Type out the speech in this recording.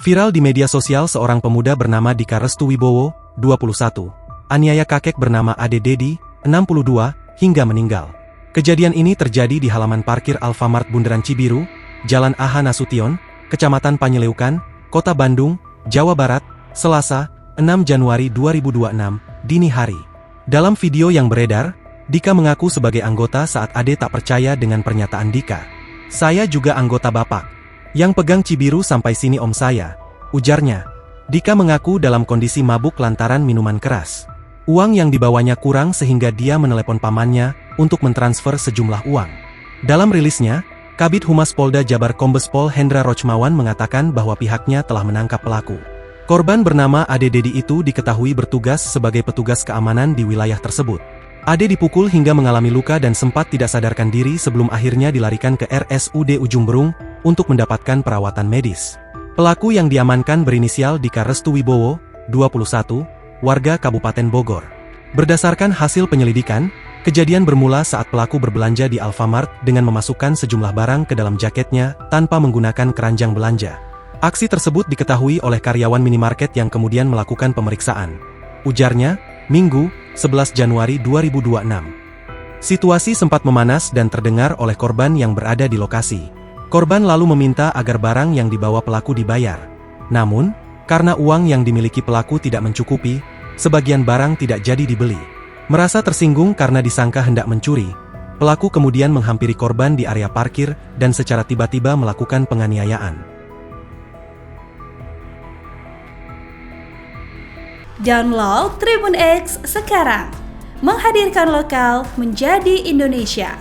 Viral di media sosial seorang pemuda bernama Dika Restuwibowo, 21, aniaya kakek bernama Ade Dedi, 62, hingga meninggal. Kejadian ini terjadi di halaman parkir Alfamart Bundaran Cibiru, Jalan A.H. Nasution, Kecamatan Panyeleukan, Kota Bandung, Jawa Barat, Selasa, 6 Januari 2026, dini hari. Dalam video yang beredar, Dika mengaku sebagai anggota saat Ade tak percaya dengan pernyataan Dika. "Saya juga anggota Bapak. Yang pegang Cibiru sampai sini om saya," ujarnya. Dika mengaku dalam kondisi mabuk lantaran minuman keras. Uang yang dibawanya kurang sehingga dia menelepon pamannya untuk mentransfer sejumlah uang. Dalam rilisnya, Kabid Humas Polda Jabar Kombes Pol Hendra Rochmawan mengatakan bahwa pihaknya telah menangkap pelaku. Korban bernama Ade Dedi itu diketahui bertugas sebagai petugas keamanan di wilayah tersebut. Ade dipukul hingga mengalami luka dan sempat tidak sadarkan diri sebelum akhirnya dilarikan ke RSUD Ujung Berung untuk mendapatkan perawatan medis. Pelaku yang diamankan berinisial Dika Restuwibowo, 21, warga Kabupaten Bogor. Berdasarkan hasil penyelidikan, kejadian bermula saat pelaku berbelanja di Alfamart dengan memasukkan sejumlah barang ke dalam jaketnya tanpa menggunakan keranjang belanja. Aksi tersebut diketahui oleh karyawan minimarket yang kemudian melakukan pemeriksaan. Ujarnya, Minggu, 11 Januari 2026. Situasi sempat memanas dan terdengar oleh korban yang berada di lokasi. Korban lalu meminta agar barang yang dibawa pelaku dibayar. Namun, karena uang yang dimiliki pelaku tidak mencukupi, sebagian barang tidak jadi dibeli. Merasa tersinggung karena disangka hendak mencuri, pelaku kemudian menghampiri korban di area parkir dan secara tiba-tiba melakukan penganiayaan. Download Tribun X sekarang, menghadirkan lokal menjadi Indonesia.